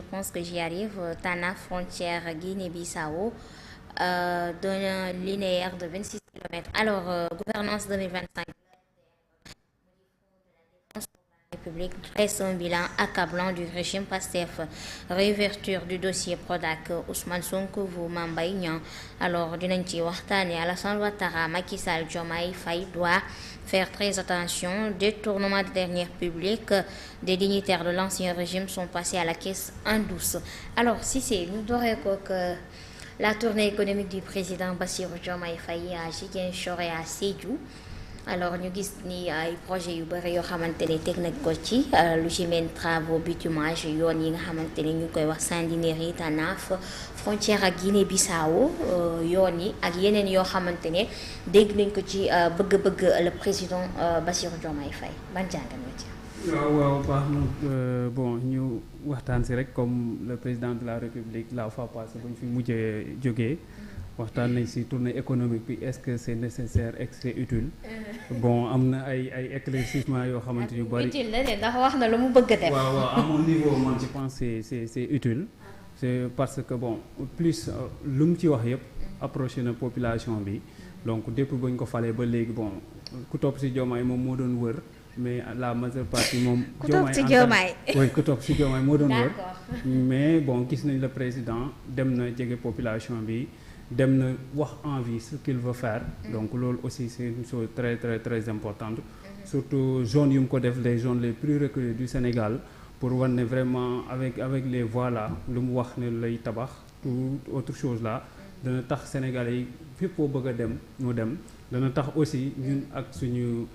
pense que j'y arrive. Tana, frontière Guinée-Bissau, d'un linéaire de 26 kilomètres. Alors, gouvernance 2025. République dresse un bilan accablant du régime PASTEF. Réouverture du dossier Prodac Ousmane Sonko vous Mbaye Niang. Alors dinañ ci waxtaane Alassane Ouattara, Macky Sall, Diomaye Faye doit faire très attention. Détournement de deniers publics, des dignitaires de l'ancien régime sont passés à la caisse en douce. Alors Cissé, ñu dooree ko que la tournée économique du président Bassirou Diomaye Faye à Ziguinchor et à Sédhiou. Alors ñu gis ni ay projet yu bëri yoo xamante ne teg nañ ko ci lu ci mel travaux bitumage yoon yi nga xamante ne ñu koy wax Sandiniéry Tanaf frontière ak Guinée-Bissau yoon yi ak yeneen yoo xamante ne dégg nañ ko ci bëgg-bëgg le président Bassirou Diomaye Faye ban jàngat nga ci. waaw baax na bon ñu waxtaan si rek comme le président de la République la fois passée bu ñu fi mujjee jógee. waxtaan nañ ci tournée économique bi est-ce que c'est nécessaire et c'est utile bon am na ay éclaircissement yoo xamante yu bari utile la de ndax wax na lu mu bëgg a def. waaw à mon niveau man je pense c'est utile c'est parce que bon plus lu mu ci wax yëpp approché na population bi donc depuis ba ñu ko falee ba léegi bon ku topp ci Diomaye moom moo doon wër mais la majeure partie moom. ku topp ci Diomaye oui ku topp ci Diomaye moo doon wër mais bon gis nañ le président dem na jege population bi. dem na wax envie ce qu'il veut faire donc loolu aussi c'est une chose très très très importante surtout zones yu mu ko def les zones les plus reculées du Sénégal pour wane ne vraiment avec les voies là lu mu wax ne lay tabax tout autre chose là dana tax Sénégalais yi fépp foo bëgg a dem ñu dem dana tax aussi ñun ak suñu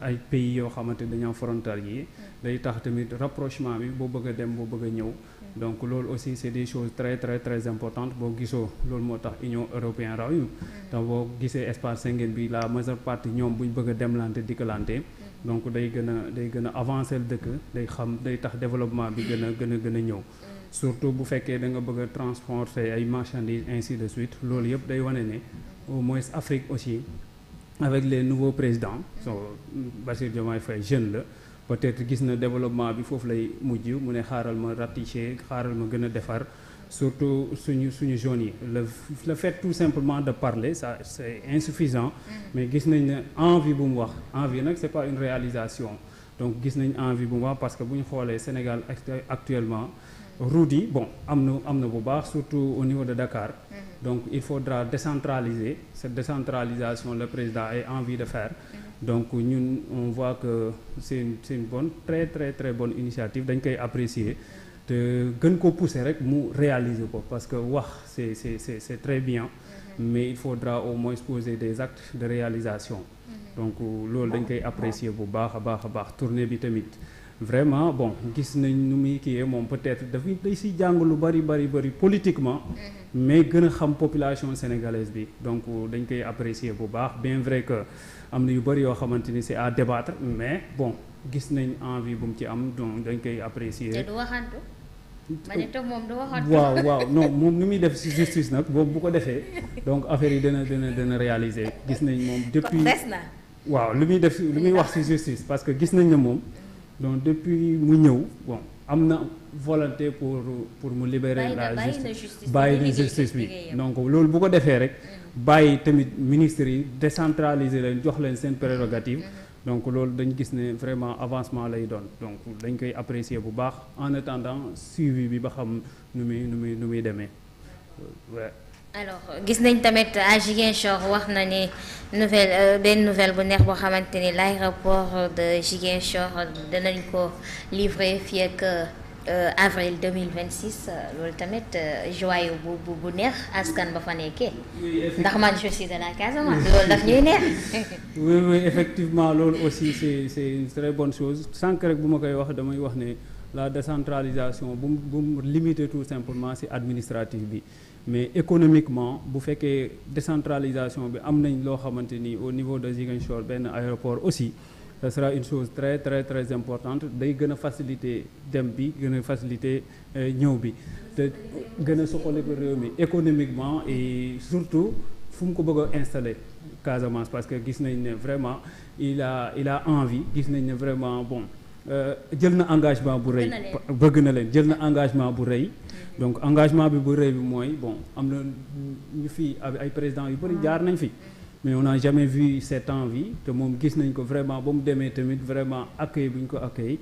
ay pays yoo xamante dañu am frontières yi day tax tamit rapprochement bi boo bëgg a dem boo bëgg a ñëw donc loolu aussi c'est des choses très très très importantes boo gisoo loolu moo tax Union européenne raw yu donc boo gisee espace Schengen bi la majeure partie ñoom bu ñu bëgg a demlante dikkalante donc day gën a avancer le dëkk day tax développement bi gën a ñëw surtout bu fekkee da nga bëgg a transporter ay marchandises ainsi de suite loolu yëpp day wane ne au moins Afrique aussi avec les nouveaux présidents Bassirou Diomaye Faye jeune la peut-être gis na développement bi foofu lay mujj mu ne xaaral ma ratifier xaaral ma gën a defar surtout suñu zones yi le fait tout simplement de parler ça c'est insuffisant mais gis nañ ne envie bu mu wax envie nag c'est pas une réalisation donc gis nañ envie bu mu wax parce que bu ñu xoolee Sénégal actuellement route yi bon am na bu baax surtout au niveau de Dakar donc il faudra décentraliser cette décentralisation le président a envie de faire donc ñun on voit que c'est une bonne très très très bonne initiative dañ koy apprécier te gën ko pousser rek mu réaliser ko parce que wax c'est très bien mais il faudra au moins poser des actes de réalisation donc loolu dañ koy apprécier bu baax a baax tournée bi tamit vraiment bon gis nañ nu muy kii moom peut-être day si jàng lu bari politiquement mais gën a xam population sénégalaise bi donc dañ koy apprécier bu baax bien vrai que am na yu bari yoo xamante ni c'est à débattre mais bon gis nañ envie bu mu ci am donc dañ koy apprécier. te du waxantu. ma ne toog moom du waxantu. waaw non moom ni muy def ci justice nag boobu bu ko defee donc affaire yi dana réaliser gis nañ moom. depuis des na. waaw li muy def li muy wax ci justice parce que gis nañ ne moom. donc depuis mu ñëw bon am na volonté pour mu libérer la justice bàyyi na justice bi donc loolu bu ko defee rek bàyyi tamit ministres yi décentraliser leen jox leen seen prérogative donc loolu dañ gis ne vraiment avancement lay doon donc dañ koy apprécier bu baax en attendant suivi bi ba xam nu muy demee alors gis nañ tamit à Ziguinchor wax na ne benn nouvelle bu neex boo xamante ni l'aéroport de Ziguinchor danañ ko livrer fii ak avril 2026 loolu tamit joyau bu neex askan ba fa nekkee ndax man je suis de la Casamance loolu daf ñuy neex. oui effectivement loolu aussi c'est une très bonne chose sànq rek bu ma koy wax damay wax ne la décentralisation bu mu limiter tout simplement ci administratif bi. mais économiquement bu fekkee décentralisation bi am nañ loo xamante ni au niveau de Ziguinchor benn aéroport aussi ça sera une chose très très très importante day gën a faciliter dem bi gën a faciliter ñëw bi te gën a suqali ko réew mi économiquement et surtout fu mu ko bëgg a installer Casamance parce que gis nañ ne vraiment il a envie gis nañ ne vraiment bon jël na engagement bu rëy bëgg na leen jël na engagement bu rëy donc engagement bi bu rëy bi mooy bon am na ñu fi ay présidents yu bëri jaar nañ fi mais on n'a jamais vu cette envie te moom gis nañ ko vraiment ba mu demee tamit vraiment accueil bu ñu ko accueil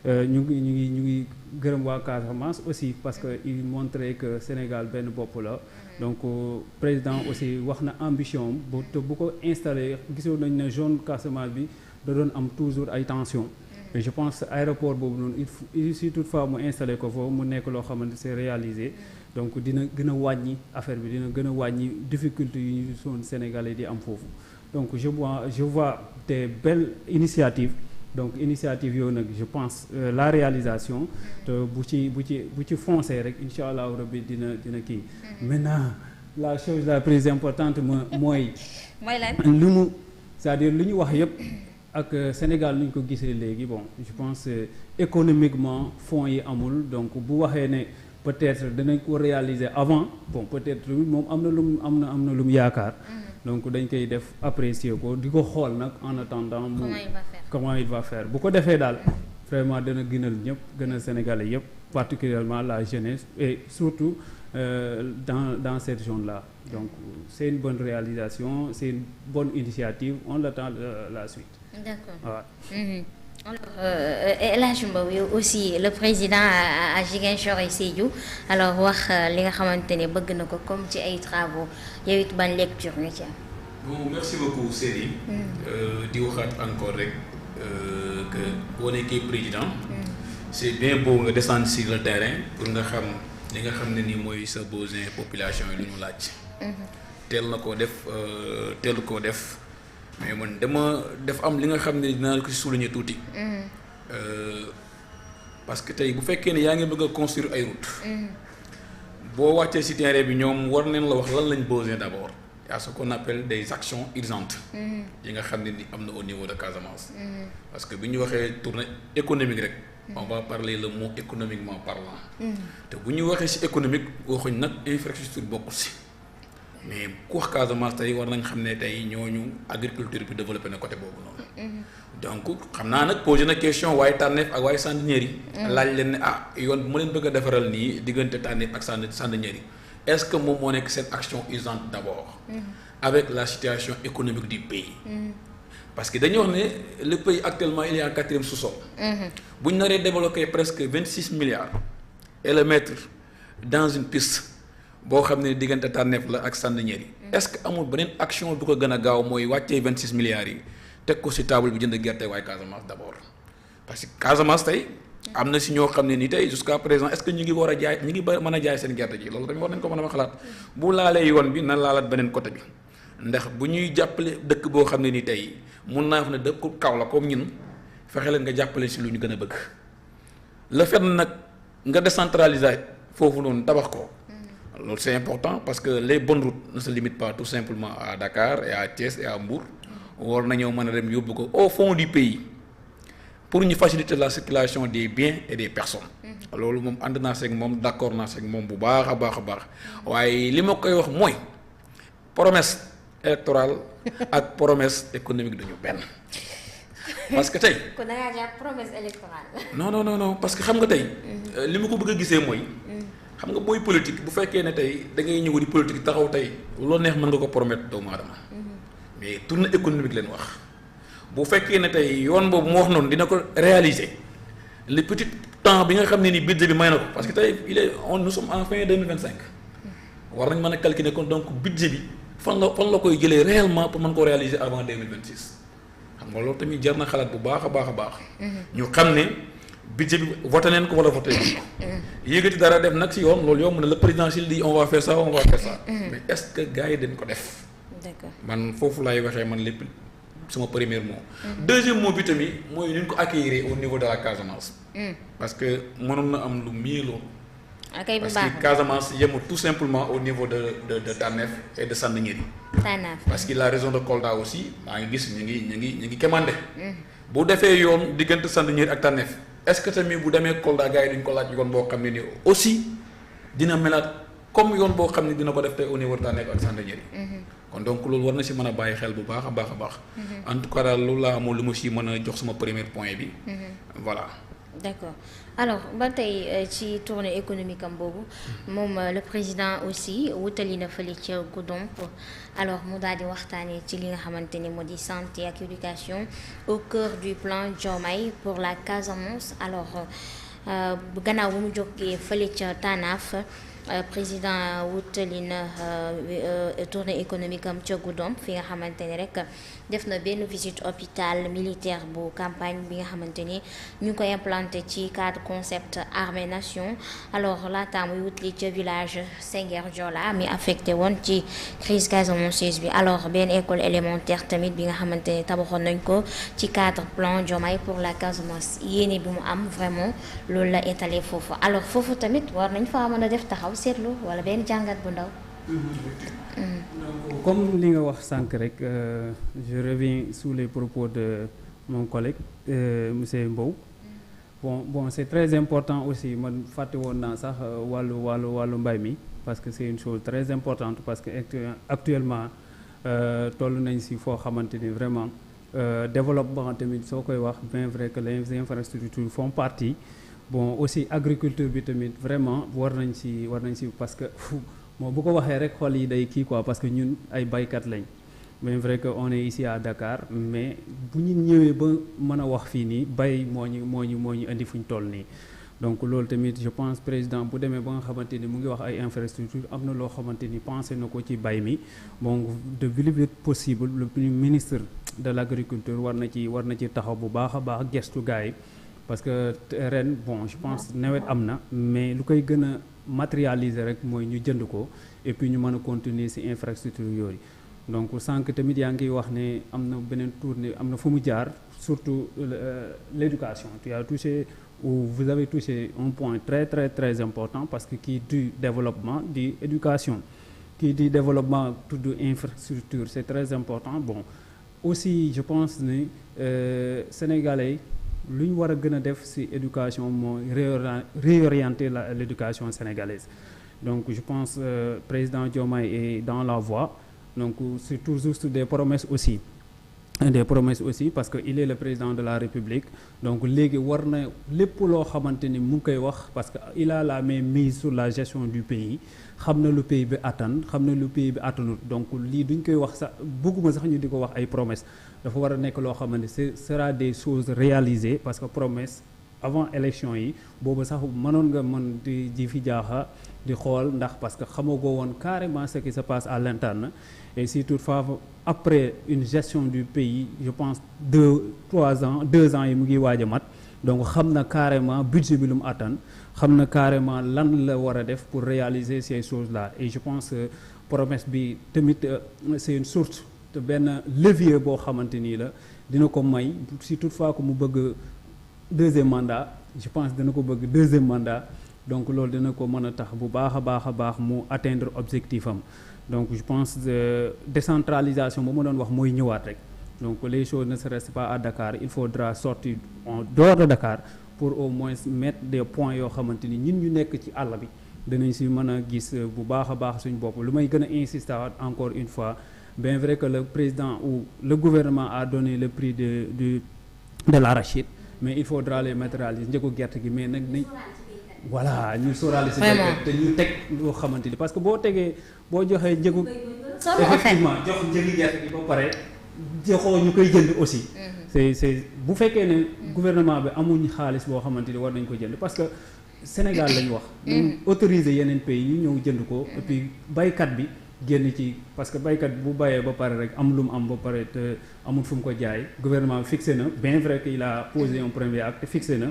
ñu ngi gërëm waa Casamance aussi parce que il montrait que Sénégal benn bopp la donc président aussi wax na ambition bu te bu ko installé gisoon nañ ne zone Casamance bi da doon am toujours ay tension et je pense aéroport boobu noonu il si toutefois mu installé ko foofu mu nekk loo xamante c'est réalisé donc dina gën a wàññi affaire bi dina gën a wàññi difficulté yu ñu soon Sénégalais di am foofu donc je vois des belles initiatives donc initiative yooyu nag je pense la réalisation te bu ci foncé rek incha allahu rabbi dina kii maintenant la chose la plus importante mooy lu mu c'est-à-dire lu ñu wax yépp ak Sénégal lu ñu ko gisee léegi bon je pense économiquement fonds yi amul donc bu waxee ne peut-être danañ ko réaliser avant bon peut-être moom am na lu mu yaakaar donc dañ koy def apprécier ko di ko xool nag en attendant comment il va faire bu ko defee daal vraiment dana gënal ñëpp gënal Sénégalais yëpp particulièrement la jeunesse et surtout dans cette zone-là donc c'est une bonne réalisation c'est une bonne initiative on attend la suite. D'accord. Ouais. Alors El Hadj Mbow yow aussi le président à Ziguinchor et Sédhiou alors wax li nga xamante ne bëgg na ko comme ci ay travaux yow it ban lecture nga ci am. Bon merci beaucoup Séri. di waxaat encore rek que boo nekkee président. C'est bien beau nga descendre sur le terrain pour nga xam li nga xam ne ni mooy sa besoin population yi lu ñu laaj. teel koo def. mais man def am li nga xam ne dinaa ko ci souligner tuuti. parce que tey bu fekkee ne yaa ngi bëgg a construire ay route boo wàccee ci terrain bi ñoom war nañ la wax lan lañ besoin d'abord y a ce qu'on appelle des actions urgentes. yi nga xam ne ni am na au niveau de Casamance. parce que bi ñu waxee tournée économique rek. on va parler le mot économiquement parlant. te bu ñu waxee ci économique waxuñ nag infrastructure bokkul ci. mais ku wax Casamance tey war nañ xam ne tey ñooñu agriculture bi développé na côté boobu noonu. donc xam naa nag posé na question waaye Tànneef ak waaye Sandiniéry yi. laaj leen ne yoon bu ma leen bëgg a defaral nii diggante Tànneef ak Sandiniéry yi est-ce que moom moo nekk seen action urgente d'abord. avec la situation économique du pays. parce que dañuy wax ne le pays actuellement il est en 4e sous-sol. bu ñu naree développer presque 26 milliards. et le mettre dans une piste. boo xam ne diggante Tànneef la ak Sandiniéry yi est-ce que amul beneen action bu ko gën a gaaw mooy wàccee 26 milliards yi teg ko ci table bi jënd gerte waaye Casamance d'abord parce que Casamance tey am na ci ñoo xam ne ni tey jusqu'à présent est-ce que ñu ngi war a jaay ñu ngi mën a jaay seen gerte ji loolu tamit war nañ ko mën a xalaat bu laalee yoon bi na laalaat beneen côté bi ndax bu ñuy jàppale dëkk boo xam ne ni tey mun naa wax ne dëkku kaw la comme ñun fexe leen nga jàppale ci lu ñu gën a bëgg le fait nag nga décentraliser foofu noonu tabax ko. loolu c'est important parce que les bonnes routes ne se limitent pas tout simplement à Dakar et à Thiès et à Mbour war nañoo mën a dem yóbbu ko au fond du pays pour ñu faciliter la circulation des biens et des personnes. loolu moom ànd naa seeg moom d'accord naa seeg moom bu baax a baax waaye li ma koy wax mooy promesse électorale ak promesse économique duñu benn parce que tey. kon da ngaa jàpp promesse électorale. non parce que xam nga tey. li ma ko bëgg a gisee mooy. xam nga booy politique bu fekkee ne tey da ngay ñëw di politique taxaw tey loo neex mën nga ko promettre doomu aadama mais tournée économique leen wax bu fekkee ne tey yoon boobu mu wax noonu dina ko réaliser le petit temps bi nga xam ne ni budget bi may na ko parce que tey nous sommes en fin 2025 war nañ mën a calculer kon donc budget bi fan la koy jëlee réellement pour mën ko réaliser avant 2026 xam nga loolu tamit jar na xalaat bu baax a baax ñu xam ne budget bi voté neen ko wala voté ko yéegati dara def nag ci yoon loolu yomb na le présidentiel dit on va faire ça mais est-ce que gars yi dañ ko def. D'accord. man foofu laay waxee man lépp sama premier mot. deuxième mot bi tamit mooy ni ñu ko accueillir au niveau de la Casamance. parce que mënoon na am lu mieux loolu. parce que Casamance yemul tout simplement au niveau de Tànneef et de Sandiniéry. parce que la région de Kolda aussi maa ngi gis ñu ngi commandé. bu defee yoon diggante Sandiniéry ak Tànneef est-ce que tamit bu demee Kolda gars yi duñ ko laaj yoon boo xam ne ni aussi dina melaat comme yoon boo xam ne dina ko def tey au niveau de Tànneef ak Sandiniéry kon donc loolu war na si mën a bàyyi xel bu baax a baax a baax. en tout cas daal loolu laa amoon lu ma si mën a jox sama premier point bi. voilà. d'accord alors ba tey ci tournée économique am boobu moom le président aussi wutali na fële ca Goudomp alors mu daal di waxtaanee ci li nga xamante ni moo di santé ak éducation au cœur du plan Diomaye pour la Casamance alors gannaaw bu mu jógee fële ca Tanaf président wutali na tournée économique am ca Goudomp fi nga xamante ni rek def na benn visite hôpital militaire bu campagne bi nga xamante ni ñu ngi koy implanté ci cadre concept armée nation alors laata muy wutali ca village Senghor Diola mi affecté woon ci crise casamançaise bi alors benn école élémentaire tamit bi nga xamante ni tabaxoon nañ ko ci cadre plan Diomaye pour la Casamance yéene bi mu am vraiment loolu la étalé foofu alors foofu tamit war nañ fa mën a def taxaw seetlu wala benn jàngat bu ndaw. Comme li nga wax sànq rek je reviens sous les propos de mon collègue monsieur Mbow. Bon c'est très important aussi man fàtte woon naa sax wàllu mbay mi parce que c'est une chose très importante parce que actuellement toll nañ si foo xamante ni vraiment développement tamit soo koy wax bien vrai que les infrastructures font partie. Bon aussi agriculture bi tamit vraiment war nañ si parce que bon bu ko waxee rek xol yi day kii quoi parce que ñun ay baykat lañ mais vrai que on est ici à Dakar mais bu ñu ñëwee ba mën a wax fii nii bay moo ñu indi fu ñu toll nii donc loolu tamit je pense président bu demee ba nga xamante ni mu ngi wax ay infrastructure am na loo xamante ni pensé na ko ci bay mi bon de plus vite possible le ministre de l'agriculture war na ci taxaw bu baax a baax gestu gars yi parce que ren bon je pense nawet am na mais lu koy gën a matérialiser rek mooy ñu jënd ko et puis ñu mën a continuer ci infrastructure yooyu donc sànq tamit yaa ngi wax ne am na beneen tournée am na fu mu jaar surtout l'éducation tu as touché ou vous avez touché un point très très très important parce que qui dit développement dit éducation qui dit développement tudd infrastructure c'est très important bon aussi je pense ne sénégalais lu ñu war a gën a def ci éducation mooy réorienter l'éducation sénégalaise donc je pense président Diomaye est dans la voie donc c'est toujours des promesses aussi parce que il est le président de la République donc léegi war na lépp loo xamante ni mu ngi koy wax parce que il a la main mise sur la gestion du pays xam na lu pays bi attan xam na lu pays bi attanul donc lii duñ koy wax sax bëgguma sax ñu di ko wax ay promesses dafa war a nekk loo xamante ce sera des choses réalisées parce que promesse avant élection yi boobu sax mënoon nga mën di fi jaaxa di xool ndax parce que xamagoo woon carrément ce qui se passe à l'interne et si toutefois après une gestion du pays je pense 2 ans yi mu ngi waaj a mat donc xam na carrément budget bi lu mu attan xam na carrément lan la war a def pour réaliser ces choses là et je pense que promesse bi tamit c'est une source de benn levier boo xamante nii la dina ko may si toutefois que mu bëgg deuxième mandat je pense dina ko bëgg deuxième mandat donc loolu dina ko mën a tax bu baax a baax mu atteindre objectif am donc je pense décentralisation ba ma doon wax mooy ñëwaat rek donc les choses ne se restent pas à Dakar il faudra sortir en dehors de Dakar pour au moins mettre des points yoo xamante ni ñun ñu nekk ci àll bi danañ si mën a gis bu baax a baax suñu bopp lu may gën a insister encore une fois bien vrai que le président ou le gouvernement a donné le prix de l'arachide mais il faudra les matérialiser njëgu gerte gi mais nag nañ voilà ñu sóoraale si te ñu teg loo xamante ni parce que boo joxee njëgu effectivement jox njëgi gerte gi ba pare joxoo ñu koy jënd aussi c'est bu fekkee ne gouvernement bi amuñ xaalis boo xamante ni war nañ ko jënd parce que Sénégal lañ wax ñu autoriser yeneen pays ñu ñëw jënd ko et puis baykat bi génn ci parce que baykat bu bayee ba pare rek am lu mu am ba pare te amul fu mu ko jaay gouvernement bi fixé na bien vrai que il a posé un premier acte fixé na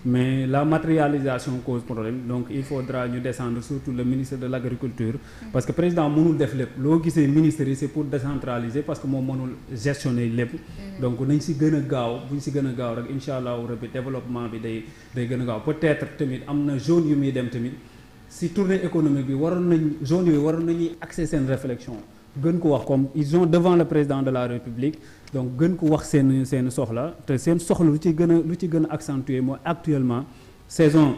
mais la matérialisation cause problème donc il faudra ñu descendre surtout le ministre de l'agriculture parce que président mënul def lépp loo gisee ministre yi c'est pour décentraliser parce que moom mënul gestionner lépp donc nañ si gën a gaaw buñ si gën a gaaw rek incha allahu rabbi développement bi day gën a gaaw peut-être tamit am na zone yu muy dem tamit si tournée économique bi zone yooyu waroon nañuy axer seen réflexion gën ko wax comme ils sont devant le président de la République donc gën ko wax seen soxla te seen soxla lu ci gën a accentuer mooy actuellement saison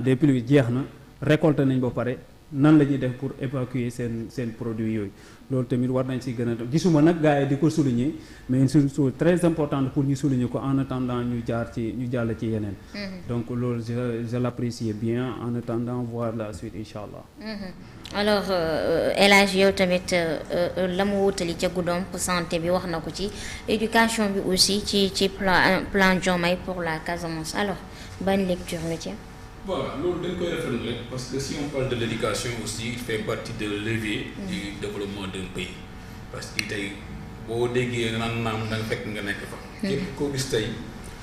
des pluies jeex na récolté nañ ba pare nan la ñuy def pour évacuer seen produit yooyu loolu tamit war nañ ci gën a def gisuma nag gars yi di ko souligner mais une chose très importante pour ñu souligner ko en attendant ñu jàll ci yeneen. donc loolu je l'apprécie bien en attendant voir la suite incha allah. alors El Hadj yow tamit la mu wutali ca Goudomp santé bi wax na ko ci éducation bi aussi ci plan Diomaye pour la Casamance alors ban lecture nga ci. Voilà, loolu dañ koy rafetlu rek parce que si on parle de l'éducation aussi il fait partie de levier du développement d'un pays parce que tey boo déggee naan naam da nga fekk nga nekk fa. képp koo gis tey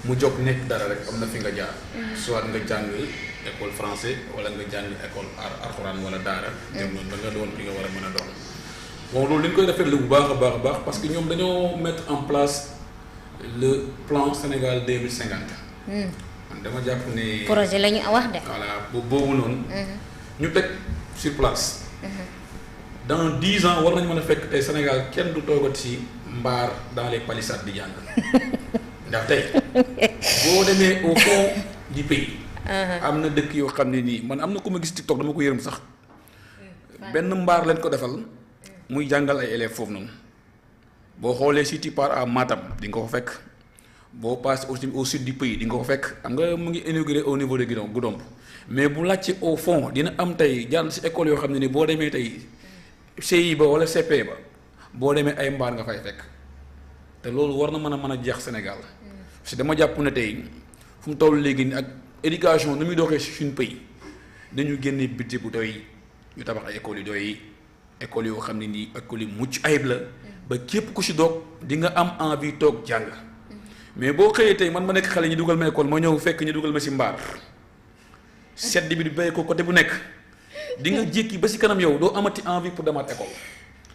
mu jóg nekk dara rek am na fi nga jaar. soit nga jàng école français wala nga jàng école alxuraan wala daara. dem noonu da nga doon li nga war a mën a doon. bon loolu dañ koy rafetlu bu baax a baax a baax parce que ñoom dañoo mettre en place le plan Sénégal 2050. dama jàpp ne projet la ñu wax de. voilà boobu noonu. ñu teg sur place. dans 10 ans war nañu mën a fekk tey Sénégal kenn du toogati ci mbaar dans les palissades di jàng ndax tey boo demee au fond du pays. am na dëkk yoo xam ne nii man am na ku ma gis TikTok dama ko yërëm sax benn mbaar leen ko defal muy jàngal ay élèves foofu noonu boo xoolee si tu pars à Matam di nga ko fekk. boo passé aussi au sud du pays di nga ko fekk xam nga mu ngi inauguré au niveau de Goudomp mais bu laajte au fond dina am tey jàll ci école yoo xam ne ni boo demee tey CI ba wala CP ba boo demee ay mbaar nga fay fekk te loolu war na mën a jeex Sénégal parce que dama jàpp ne tey fu mu toll léegi ak éducation nu muy doxee ci suñu pays dañu génne budget bu doy ñu tabax ay écoles yu doy écoles yoo xam ne nii écoles yu mucc ayib la ba képp ku ci doog di nga am envie toog jàng. mais boo xëyee tey man ma nekk xale ñu dugal ma école ma ñëw fekk ñu dugal ma ci mbaar sedd bi di béy ko côté bu nekk di nga jékki ba ci kanam yow doo amati envie pour demaat école.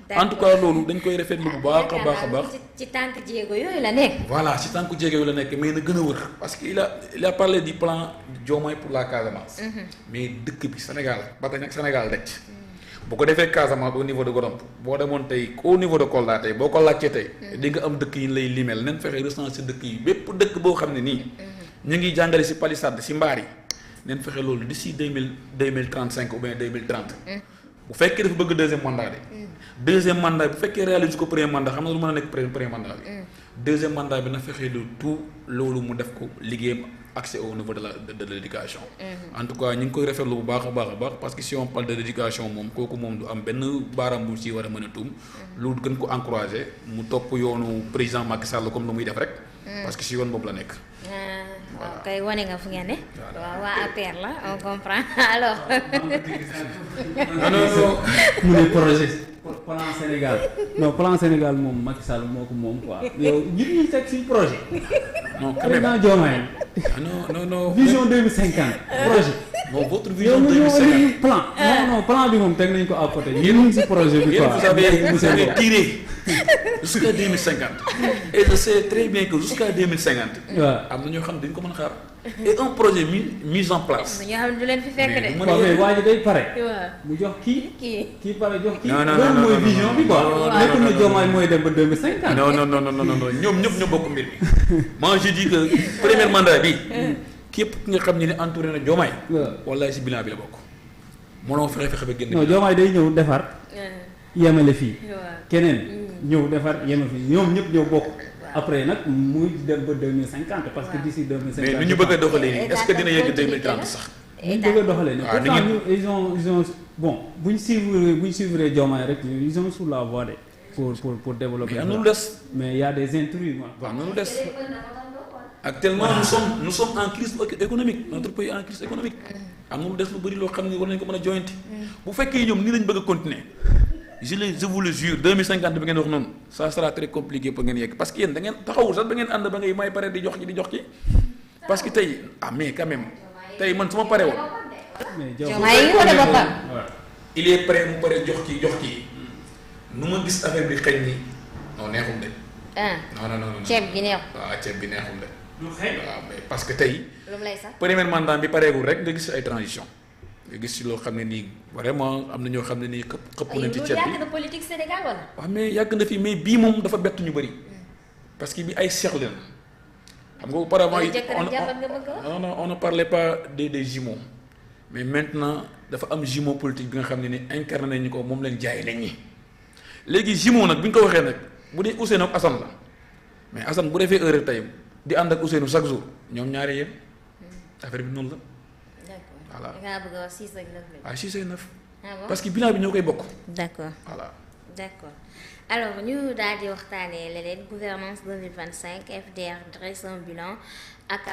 en tout cas loolu dañ koy rafetlu bu baax a baax a baax. ci tànk jéego yooyu la nekk. voilà ci tànk jéego yooyu la nekk mais na gën a wër parce que il a parlé du plan Diomaye pour la Casamance. mais dëkk bi Sénégal ba tey nag Sénégal rek. bu ko defee Casamance au niveau de Goudomp boo demoon tey au niveau de Kolda tey boo ko laajtee tey di nga am dëkk yi lay limel nen fexe recenser dëkk yi bépp dëkk boo xam ne nii ñu ngi jàngale ci palissade ci mbaar yi nen fexe loolu d'ici 2035 ou bien 2030 bu fekkee dafa bëgg deuxième mandat de deuxième mandat bu fekkee réalise ko premier mandat xam na lu mën a nekk premier mandat bi deuxième mandat bi na fexe lu tout loolu mu def ko liggéeyam accès au niveau de l'éducation. En tout cas ñu ngi koy rafetlu bu baax a baax parce que si on parle de l'éducation moom kooku moom du am benn baaraam bu ci war a mën a tuum. lu gën ko encourager mu topp yoonu président Macky Sall comme lu muy def rek. parce que si yoon boobu la nekk. waaw kay wane nga fu ngeen ne. waaw waa APR la on comprend alors. non mu ne projet plan Sénégal non plan Sénégal moom Macky Sall moo ko moom quoi yow ñi teg ci projet. non président Diomaye. non vision 2050 projet. bon votre vision 2050 plan non plan bi moom teg nañ ko à côté yéen ñu ngi ci projet bi quoi. vous avez tiré jusqu'à 2050 et je sais très bien que jusqu'à 2050. waaw am na ñoo xam ne dañ ko mën a xaar. et un projet mis en place. ñoo xam ne du leen fi fekk de. waaw mais waa ji day pare. mu jox kii pare jox kii. non loolu mooy vision bi quoi. nekkul na Diomaye mooy dem ba 2050. non ñoom ñëpp ñoo bokk mbir mi. moi je dis que premier mandat bi. képp ki nga xam ne entouré na Diomaye. wallaay si bilan bi la bokk. mënoo fexe ba génn. non Diomaye day ñëw defar. yemale fii. keneen ñëw defar yemale fii ñoom ñëpp ñoo bokk. après nag muy dem ba 2050 parce que d'ici 2050. mais nu ñu bëgg a doxalee nii est-ce que dina yegg 2030 sax. ñu bëgg a doxalee nii. pourtant ils ont bon bu ñu suivre Diomaye rek ils sont sur la voie de pour développer. mais am na lu des. mais y a des intrus am na lu des. actuellement nous sommes en crise économique notre pays en crise économique. am na lu des lu bëri loo xam ne war nañu ko mën a joyanti. bu fekkee ñoom nii lañ bëgg a continuer. je vous le jure 2050 bi ngeen wax noonu ça sera très compliqué pour ngeen yegg parce que yéen da ngeen taxawul sax ba ngeen ànd ba ngay may pare di jox ci parce que tey mais quand même tey man su ma paree woon. il est prêt mu pare jox ci nu ma gis affaire bi xëy ni non neexum de. non ceeb bi neexul. waaw ceeb bi neexum de. waaw mais parce que tey. lu mu lay sax premier mandat bi pareegul rek nga gis ay transition nga gis ci loo xam ne nii vraiment am na ñoo xam ne nii xëpp nañ ci ceeb bi yàgg na politique Sénégal wala. waaw mais yàgg na fi mais bii moom dafa bett ñu bëri parce que bi ay seex leen xam nga auparavant on ne parlait pas des jumeaux mais maintenant dafa am jumeau politique bi nga xam ne ni incarné nañu ko moom leen jaay nañ ñi léegi jumeau nag bi ñu ko waxee nag bu dee Ousseynou ak Assane la mais Assane bu defee erreur tey di ànd ak Ousseynou chaque jour ñoom ñaari yéen affaire bi noonu la. d'accord voilà da ngaa bëgg a wax 6 ak 9 la. waaw 6 ak 9. Ah bon? parce que bilan bi ñoo koy bokk. d'accord voilà. d'accord alors ñu daal di waxtaanee leneen gouvernance 2025 FDR dresse un bilan ak